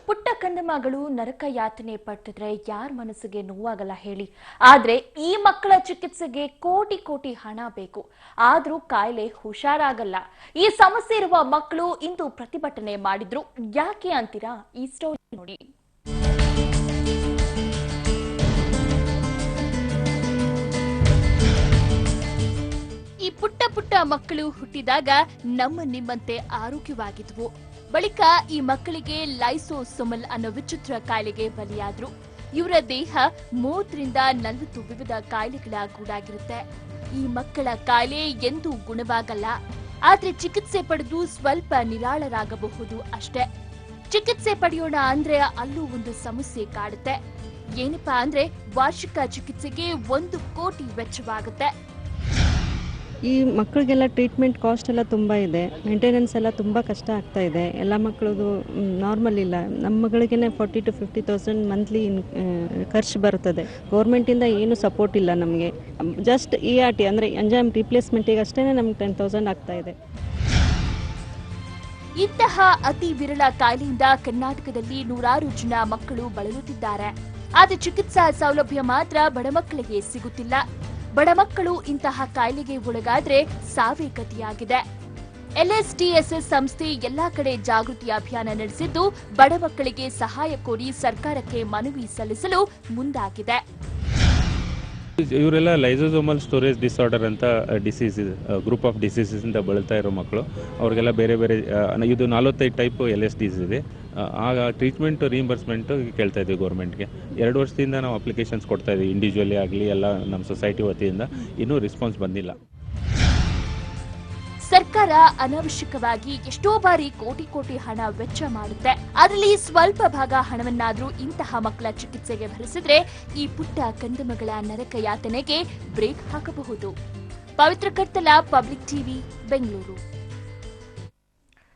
ಪುಟ್ಟ ಕಂದಮ್ಮಗಳು ನರಕ ಯಾತನೆ ಪಟ್ಟಿದ್ರೆ ಯಾರ ಮನಸ್ಸಿಗೆ ನೋವಾಗಲ್ಲ ಹೇಳಿ. ಆದ್ರೆ ಈ ಮಕ್ಕಳ ಚಿಕಿತ್ಸೆಗೆ ಕೋಟಿ ಕೋಟಿ ಹಣ ಬೇಕು, ಆದ್ರೂ ಕಾಯಿಲೆ ಹುಷಾರಾಗಲ್ಲ. ಈ ಸಮಸ್ಯೆ ಇರುವ ಮಕ್ಕಳು ಇಂದು ಪ್ರತಿಭಟನೆ ಮಾಡಿದ್ರು. ಯಾಕೆ ಅಂತೀರಾ? ಈ ಸ್ಟೋರಿ ನೋಡಿ. ಈ ಪುಟ್ಟ ಪುಟ್ಟ ಮಕ್ಕಳು ಹುಟ್ಟಿದಾಗ ನಿಮ್ಮಂತೆ ಆರೋಗ್ಯವಾಗಿದ್ವು. ಬಳಿಕ ಈ ಮಕ್ಕಳಿಗೆ ಲೈಸೋಸೊಮಲ್ ಅನ್ನೋ ವಿಚಿತ್ರ ಕಾಯಿಲೆಗೆ ಬಲಿಯಾದ್ರು. ಇವರ ದೇಹ 30ರಿಂದ 40 ವಿವಿಧ ಕಾಯಿಲೆಗಳ ಗೂಡಾಗಿರುತ್ತೆ. ಈ ಮಕ್ಕಳ ಕಾಯಿಲೆ ಎಂದೂ ಗುಣವಾಗಲ್ಲ, ಆದ್ರೆ ಚಿಕಿತ್ಸೆ ಪಡೆದು ಸ್ವಲ್ಪ ನಿರಾಳರಾಗಬಹುದು ಅಷ್ಟೇ. ಚಿಕಿತ್ಸೆ ಪಡೆಯೋಣ ಅಂದ್ರೆ ಅಲ್ಲೂ ಒಂದು ಸಮಸ್ಯೆ ಕಾಡುತ್ತೆ. ಏನಪ್ಪಾ ಅಂದ್ರೆ ವಾರ್ಷಿಕ ಚಿಕಿತ್ಸೆಗೆ 1 ಕೋಟಿ ವೆಚ್ಚವಾಗುತ್ತೆ. ಈ ಮಕ್ಕಳಿಗೆಲ್ಲ ಟ್ರೀಟ್ಮೆಂಟ್ ಕಾಸ್ಟ್ ಎಲ್ಲ ತುಂಬ ಇದೆ, ಮೇಂಟೆನೆನ್ಸ್ ಎಲ್ಲ ತುಂಬ ಕಷ್ಟ ಆಗ್ತಾ ಇದೆ. ಎಲ್ಲ ಮಕ್ಕಳದು ನಾರ್ಮಲ್ ಇಲ್ಲ. ನಮ್ಮ ಮಗಳಿಗೇ 40,000 to 50,000 ಮಂತ್ಲಿ ಖರ್ಚು ಬರ್ತದೆ. ಗೌರ್ಮೆಂಟಿಂದ ಏನು ಸಪೋರ್ಟ್ ಇಲ್ಲ ನಮಗೆ. ಜಸ್ಟ್ ERT ಅಂದರೆ ಎಂಜೈಮ್ ರಿಪ್ಲೇಸ್ಮೆಂಟಿಗೆ ಅಷ್ಟೇ ನಮ್ಗೆ 10,000 ಆಗ್ತಾ ಇದೆ. ಇಂತಹ ಅತಿ ವಿರಳ ಕಾಯಿಲೆಯಿಂದ ಕರ್ನಾಟಕದಲ್ಲಿ ನೂರಾರು ಜನ ಮಕ್ಕಳು ಬಳಲುತ್ತಿದ್ದಾರೆ. ಆದರೆ ಚಿಕಿತ್ಸಾ ಸೌಲಭ್ಯ ಮಾತ್ರ ಬಡ ಮಕ್ಕಳಿಗೆ ಸಿಗುತ್ತಿಲ್ಲ. ಬಡ ಮಕ್ಕಳು ಇಂತಹ ಕಾಯಿಲೆಗೆ ಒಳಗಾದ್ರೆ ಸಾವೇ ಗತಿಯಾಗಿದೆ. LSTSS ಸಂಸ್ಥೆ ಎಲ್ಲಾ ಕಡೆ ಜಾಗೃತಿ ಅಭಿಯಾನ ನಡೆಸಿದ್ದು, ಬಡ ಮಕ್ಕಳಿಗೆ ಸಹಾಯ ಕೋರಿ ಸರ್ಕಾರಕ್ಕೆ ಮನವಿ ಸಲ್ಲಿಸಲು ಮುಂದಾಗಿದೆ. ಇವರೆಲ್ಲ ಲೈಸೋಸೋಮಲ್ ಸ್ಟೋರೇಜ್ ಡಿಸಾರ್ಡರ್ ಅಂತ ಡಿಸೀಸ್, ಗ್ರೂಪ್ ಆಫ್ ಡಿಸೀಸಸ್ ಇಂದ ಬಳಲ್ತಾ ಇರೋ ಮಕ್ಕಳು. ಅವ್ರಿಗೆಲ್ಲ ಬೇರೆ ಬೇರೆ ಇದು 45 ಟೈಪ್ LSDs ಇದೆ. ಆಗ ಟ್ರೀಟ್ಮೆಂಟ್ ರೀಇಂಬರ್ಸ್ಮೆಂಟ್ ಕೇಳ್ತಾ ಇದ್ದೀವಿ ಗೌರ್ಮೆಂಟ್ಗೆ. 2 ವರ್ಷದಿಂದ ನಾವು ಅಪ್ಲಿಕೇಶನ್ಸ್ ಕೊಡ್ತಾ ಇದ್ದೀವಿ, ಇಂಡಿವಿಜುವಲಿ ಆಗಲಿ ಎಲ್ಲ ನಮ್ಮ ಸೊಸೈಟಿ ವತಿಯಿಂದ. ಇನ್ನೂ ರೆಸ್ಪಾನ್ಸ್ ಬಂದಿಲ್ಲ. ಸರ್ಕಾರ ಅನಾವಶ್ಯಕವಾಗಿ ಎಷ್ಟೋ ಬಾರಿ ಕೋಟಿ ಕೋಟಿ ಹಣ ವೆಚ್ಚ ಮಾಡುತ್ತೆ. ಅದರಲ್ಲಿ ಸ್ವಲ್ಪ ಭಾಗ ಹಣವನ್ನಾದ್ರೂ ಇಂತಹ ಮಕ್ಕಳ ಚಿಕಿತ್ಸೆಗೆ ಭರಿಸಿದ್ರೆ ಈ ಪುಟ್ಟ ಕಂದಮಗಳ ನರಕ ಯಾತನೆಗೆ ಬ್ರೇಕ್ ಹಾಕಬಹುದು. ಪವಿತ್ರ ಕರ್ತಲ, ಪಬ್ಲಿಕ್ ಟಿವಿ, ಬೆಂಗಳೂರು.